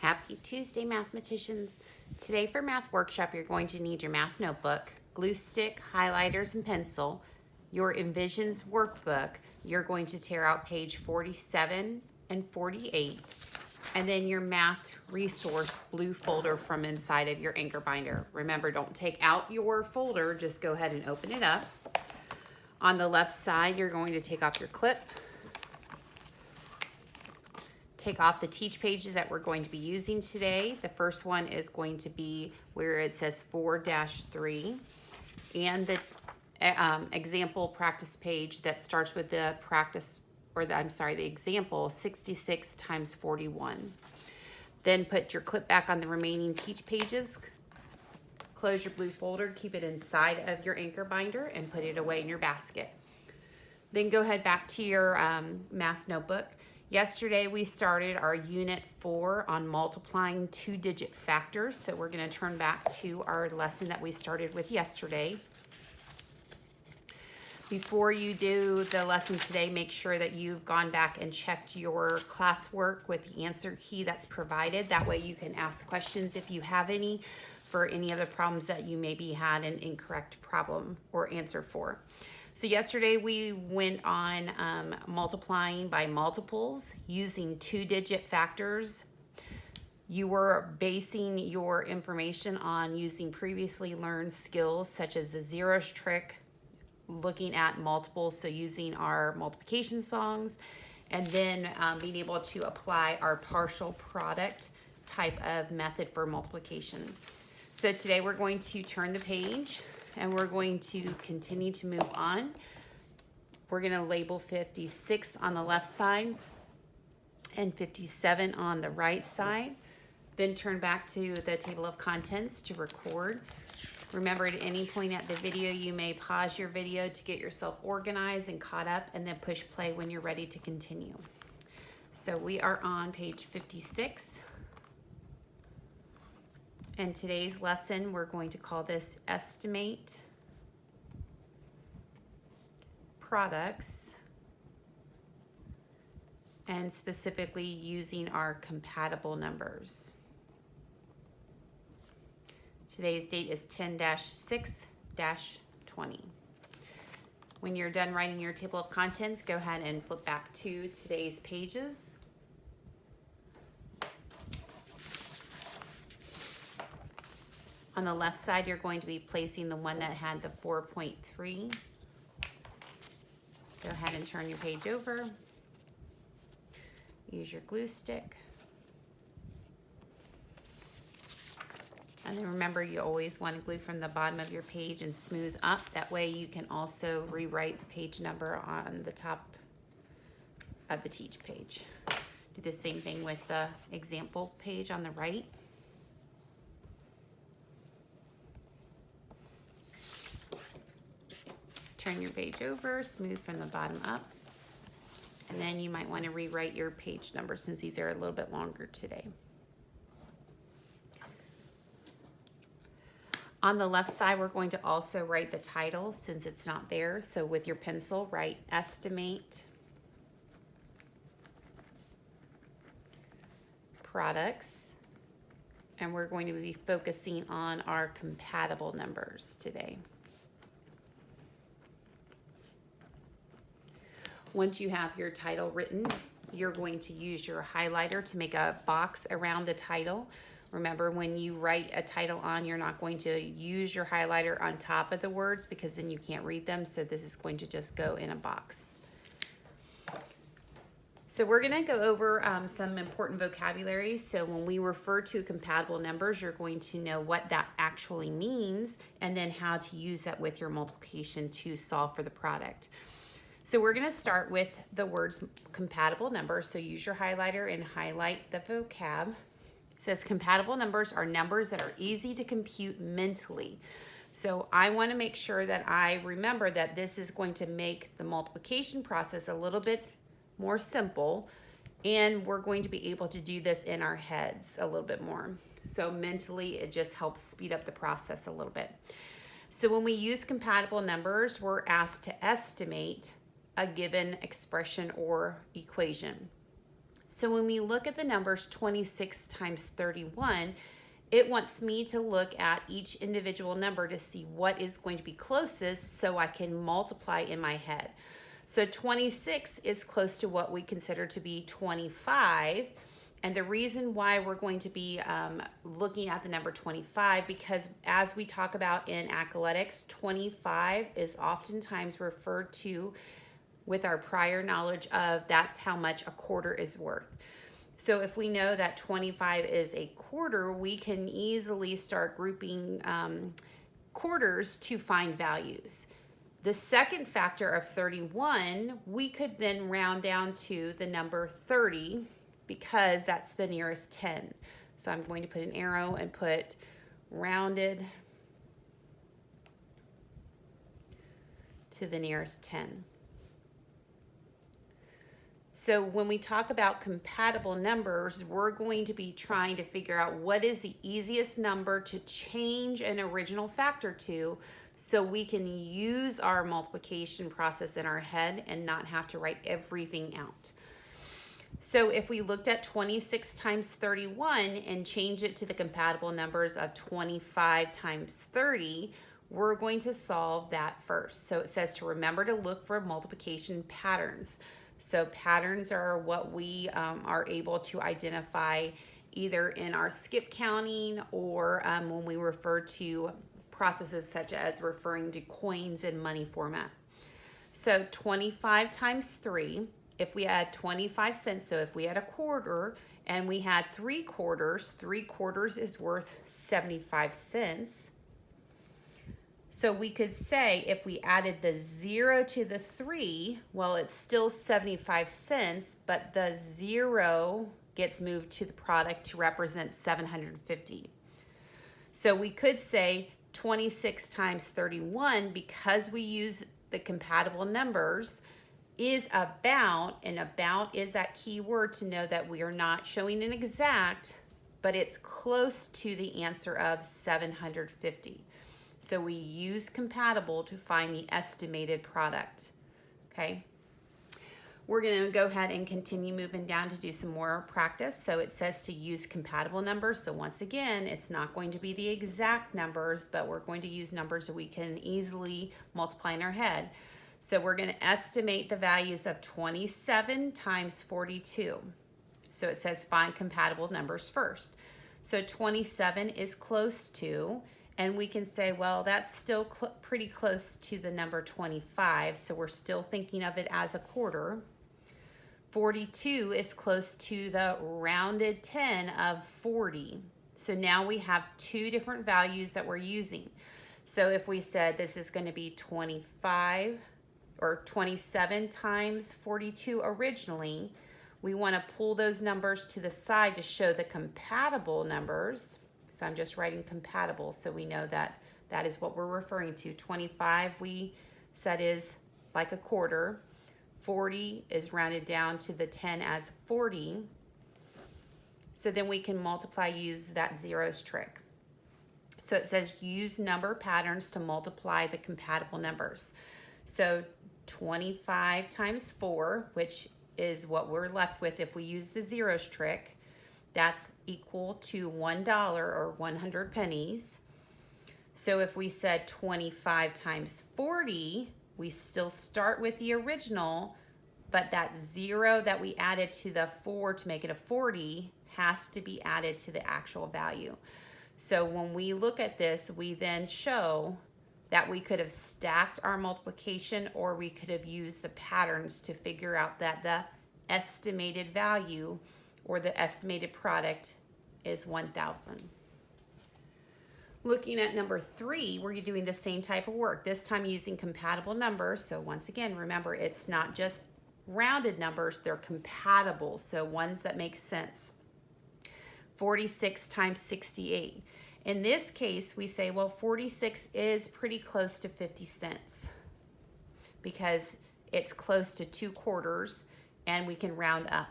Happy Tuesday, mathematicians. Today for Math Workshop, you're going to need your math notebook, glue stick, highlighters, and pencil, your Envisions workbook. You're going to tear out page 47 and 48, and then your math resource blue folder from inside of your anchor binder. Remember, don't take out your folder, just go ahead and open it up. On the left side, you're going to take off your clip. Take off the teach pages that we're going to be using today. The first one is going to be where it says 4-3 and the example practice page that starts with the the example 66 times 41. Then put your clip back on the remaining teach pages. Close your blue folder, keep it inside of your anchor binder and put it away in your basket. Then go ahead back to your math notebook. Yesterday we started our unit 4 on multiplying 2-digit factors. So we're going to turn back to our lesson that we started with yesterday. Before you do the lesson today, make sure that you've gone back and checked your classwork with the answer key that's provided. That way you can ask questions if you have any for any of the problems that you maybe had an incorrect problem or answer for. So yesterday we went on multiplying by multiples using 2-digit factors. You were basing your information on using previously learned skills such as the zeros trick, looking at multiples, so using our multiplication songs, and then being able to apply our partial product type of method for multiplication. So today we're going to turn the page and we're going to continue to move on. We're going to label 56 on the left side and 57 on the right side. Then turn back to the table of contents to record. Remember, at any point at the video, you may pause your video to get yourself organized and caught up, and then push play when you're ready to continue. So we are on page 56. And today's lesson, we're going to call this Estimate Products, and specifically using our compatible numbers. Today's date is 10-6-20. When you're done writing your table of contents, go ahead and flip back to today's pages. On the left side, you're going to be placing the one that had the 4.3. Go ahead and turn your page over. Use your glue stick. And then remember, you always want to glue from the bottom of your page and smooth up. That way you can also rewrite the page number on the top of the teach page. Do the same thing with the example page on the right. Turn your page over, smooth from the bottom up. And then you might want to rewrite your page number since these are a little bit longer today. On the left side, we're going to also write the title since it's not there. So with your pencil, write Estimate Products. And we're going to be focusing on our compatible numbers today. Once you have your title written, you're going to use your highlighter to make a box around the title. Remember, when you write a title on, you're not going to use your highlighter on top of the words because then you can't read them. So this is going to just go in a box. So we're going to go over some important vocabulary. So when we refer to compatible numbers, you're going to know what that actually means and then how to use that with your multiplication to solve for the product. So we're going to start with the words compatible numbers. So use your highlighter and highlight the vocab. It says compatible numbers are numbers that are easy to compute mentally. So I want to make sure that I remember that this is going to make the multiplication process a little bit more simple, and we're going to be able to do this in our heads a little bit more. So mentally, it just helps speed up the process a little bit. So when we use compatible numbers, we're asked to estimate a given expression or equation. So when we look at the numbers 26 times 31, it wants me to look at each individual number to see what is going to be closest so I can multiply in my head. So 26 is close to what we consider to be 25. And the reason why we're going to be looking at the number 25, because as we talk about in athletics, 25 is oftentimes referred to with our prior knowledge of that's how much a quarter is worth. So if we know that 25 is a quarter, we can easily start grouping quarters to find values. The second factor of 31, we could then round down to the number 30 because that's the nearest 10. So I'm going to put an arrow and put rounded to the nearest 10. So when we talk about compatible numbers, we're going to be trying to figure out what is the easiest number to change an original factor to so we can use our multiplication process in our head and not have to write everything out. So if we looked at 26 times 31 and change it to the compatible numbers of 25 times 30, we're going to solve that first. So it says to remember to look for multiplication patterns. So patterns are what we are able to identify either in our skip counting or when we refer to processes such as referring to coins in money format. So 25 times 3, if we had 25 cents, so if we had a quarter and we had 3 quarters is worth 75 cents. So we could say if we added the 0 to the 3, well, it's still 75 cents, but the 0 gets moved to the product to represent 750. So we could say 26 times 31, because we use the compatible numbers, is about, and about is that key word to know that we are not showing an exact, but it's close to the answer of 750. So we use compatible to find the estimated product, okay? We're gonna go ahead and continue moving down to do some more practice. So it says to use compatible numbers. So once again, it's not going to be the exact numbers, but we're going to use numbers that we can easily multiply in our head. So we're gonna estimate the values of 27 times 42. So it says find compatible numbers first. So 27 is close to, and we can say, well, that's still pretty close to the number 25, so we're still thinking of it as a quarter. 42 is close to the rounded 10 of 40. So now we have two different values that we're using. So if we said this is going to be 25 or 27 times 42 originally, we want to pull those numbers to the side to show the compatible numbers. So I'm just writing compatible so we know that that is what we're referring to. 25 we said is like a quarter. 40 is rounded down to the 10 as 40. So then we can multiply, use that zeros trick. So it says use number patterns to multiply the compatible numbers. So 25 times 4, which is what we're left with if we use the zeros trick, that's equal to $1 or 100 pennies. So if we said 25 times 40, we still start with the original, but that 0 that we added to the 4 to make it a 40 has to be added to the actual value. So when we look at this, we then show that we could have stacked our multiplication, or we could have used the patterns to figure out that the estimated value or the estimated product is 1,000. Looking at number 3, we're doing the same type of work, this time using compatible numbers. So once again, remember, it's not just rounded numbers, they're compatible, so ones that make sense. 46 times 68. In this case, we say, well, 46 is pretty close to 50 cents because it's close to 2 quarters and we can round up.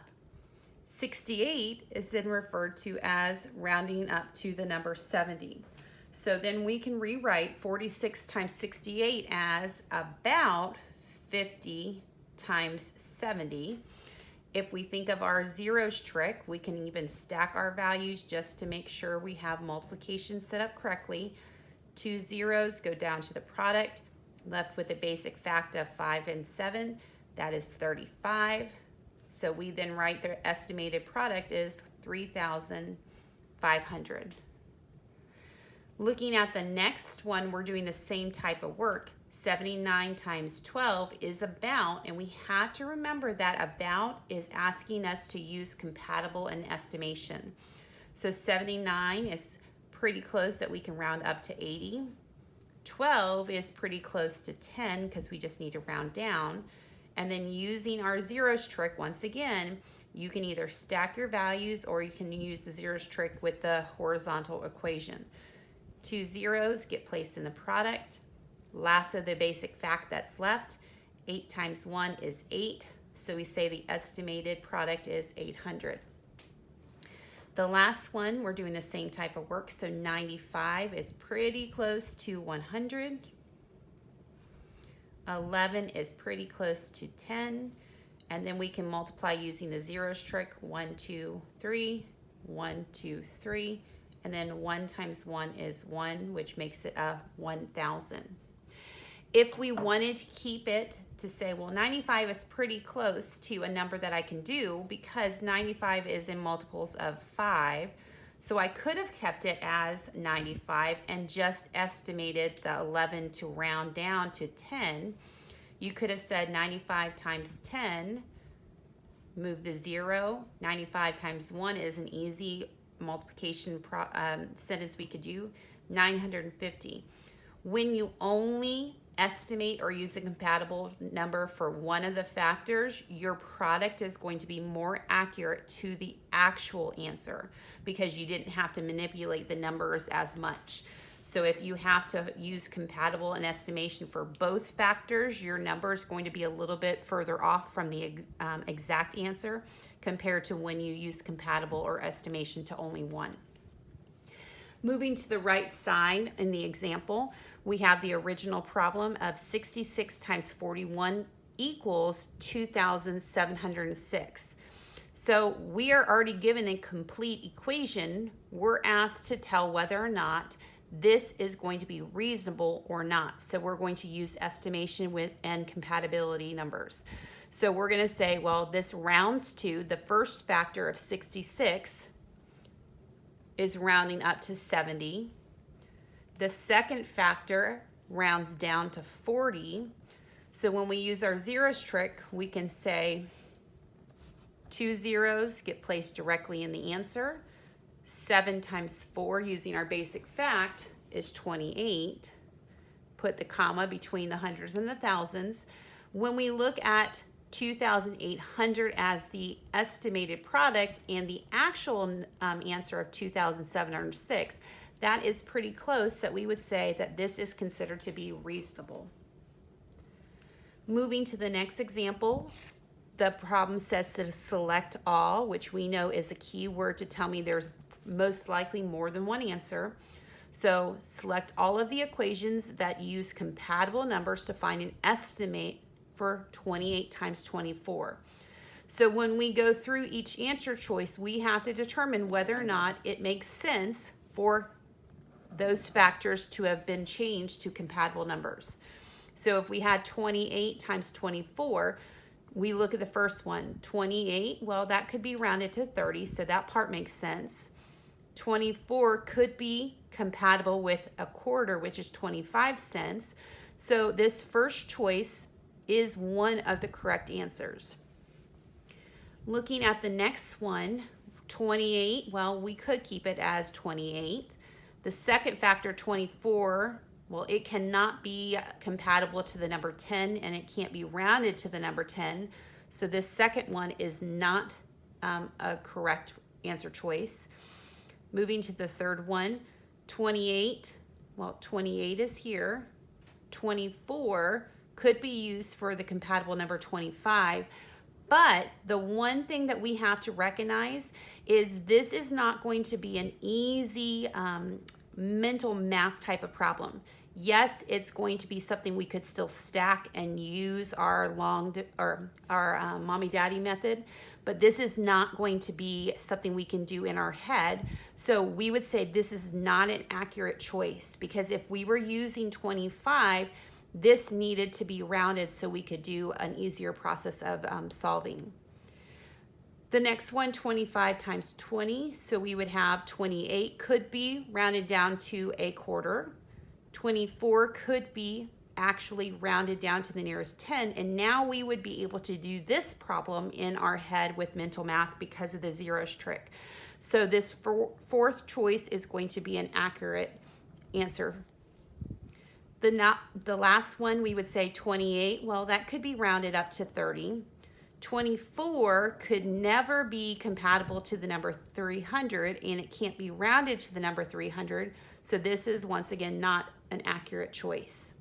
68 is then referred to as rounding up to the number 70. So then we can rewrite 46 times 68 as about 50 times 70. If we think of our zeros trick, we can even stack our values just to make sure we have multiplication set up correctly. 2 zeros go down to the product, left with a basic fact of 5 and 7. That is 35. So we then write the estimated product is 3,500. Looking at the next one, we're doing the same type of work. 79 times 12 is about, and we have to remember that about is asking us to use compatible and estimation. So 79 is pretty close that we can round up to 80. 12 is pretty close to 10 because we just need to round down. And then using our zeros trick, once again, you can either stack your values or you can use the zeros trick with the horizontal equation. 2 zeros get placed in the product. Last of the basic fact that's left, 8 times 1 is 8. So we say the estimated product is 800. The last one, we're doing the same type of work. So 95 is pretty close to 100. 11 is pretty close to 10. And then we can multiply using the zeros trick. 1, 2, 3, 1, 2, 3. And then 1 times 1 is 1, which makes it a 1,000. If we wanted to keep it to say, well, 95 is pretty close to a number that I can do because 95 is in multiples of 5. So I could have kept it as 95 and just estimated the 11 to round down to 10. You could have said 95 times 10, move the 0. 95 times 1 is an easy multiplication sentence we could do, 950. When you only estimate or use a compatible number for one of the factors, your product is going to be more accurate to the actual answer because you didn't have to manipulate the numbers as much. So if you have to use compatible and estimation for both factors, your number is going to be a little bit further off from the exact answer compared to when you use compatible or estimation to only one. Moving to the right side in the example, we have the original problem of 66 times 41 equals 2,706. So we are already given a complete equation. We're asked to tell whether or not this is going to be reasonable or not. So we're going to use estimation with and compatibility numbers. So we're going to say, well, this rounds to the first factor of 66 is rounding up to 70. The second factor rounds down to 40. So when we use our zeros trick, we can say 2 zeros get placed directly in the answer. 7 times 4 using our basic fact is 28. Put the comma between the hundreds and the thousands. When we look at 2,800 as the estimated product and the actual answer of 2,706, that is pretty close that we would say that this is considered to be reasonable. Moving to the next example, the problem says to select all, which we know is a key word to tell me there's most likely more than one answer. So select all of the equations that use compatible numbers to find an estimate for 28 times 24. So when we go through each answer choice, we have to determine whether or not it makes sense for those factors to have been changed to compatible numbers. So if we had 28 times 24, we look at the first one. 28, well, that could be rounded to 30, so that part makes sense. 24 could be compatible with a quarter, which is 25 cents. So this first choice is one of the correct answers. Looking at the next one, 28, well, we could keep it as 28. The second factor, 24, well, it cannot be compatible to the number 10 and it can't be rounded to the number 10. So this second one is not a correct answer choice. Moving to the third one, 28, well, 28 is here. 24 could be used for the compatible number 25. But the one thing that we have to recognize is this is not going to be an easy mental math type of problem. Yes, it's going to be something we could still stack and use our mommy daddy method, but this is not going to be something we can do in our head. So we would say this is not an accurate choice, because if we were using 25, this needed to be rounded so we could do an easier process of solving. The next one, 25 times 20, so we would have 28 could be rounded down to a quarter. 24 could be actually rounded down to the nearest 10, and now we would be able to do this problem in our head with mental math because of the zeros trick. So this fourth choice is going to be an accurate answer. The last one, we would say 28, well, that could be rounded up to 30. 24 could never be compatible to the number 300, and it can't be rounded to the number 300. So this is, once again, not an accurate choice.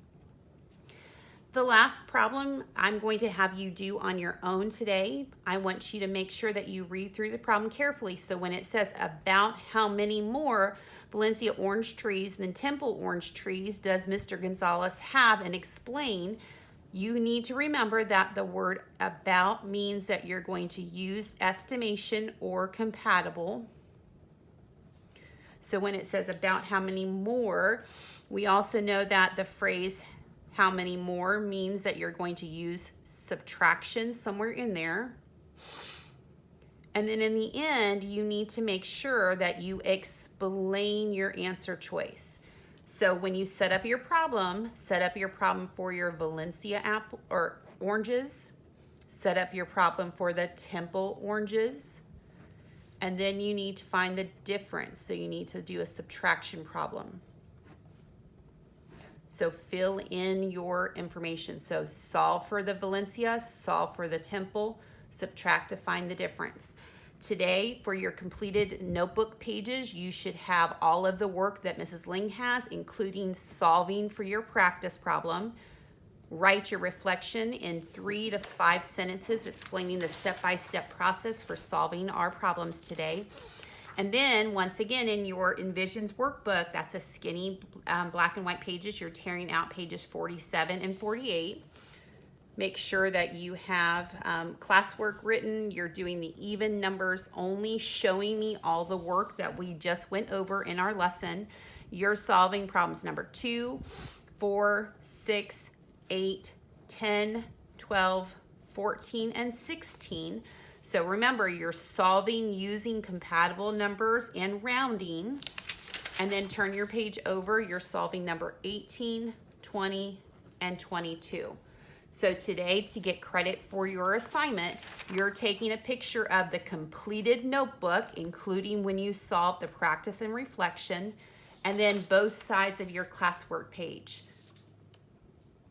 The last problem I'm going to have you do on your own today. I want you to make sure that you read through the problem carefully. So when it says about how many more Valencia orange trees than Temple orange trees does Mr. Gonzalez have, and explain, you need to remember that the word about means that you're going to use estimation or compatible. So when it says about how many more, we also know that the phrase how many more means that you're going to use subtraction somewhere in there. And then in the end, you need to make sure that you explain your answer choice. So when you set up your problem for your Valencia apple or oranges, set up your problem for the Temple oranges, and then you need to find the difference. So you need to do a subtraction problem. So fill in your information. So solve for the Valencia, solve for the Temple, subtract to find the difference. Today, for your completed notebook pages, you should have all of the work that Mrs. Ling has, including solving for your practice problem. Write your reflection in 3 to 5 sentences explaining the step-by-step process for solving our problems today. And then, once again, in your Envisions workbook, that's a skinny black and white pages. You're tearing out pages 47 and 48. Make sure that you have classwork written. You're doing the even numbers only, showing me all the work that we just went over in our lesson. You're solving problems number 2, 4, 6, 8, 10, 12, 14, and 16. So remember, you're solving using compatible numbers and rounding. And then turn your page over. You're solving number 18, 20, and 22. So today, to get credit for your assignment, you're taking a picture of the completed notebook, including when you solve the practice and reflection, and then both sides of your classwork page.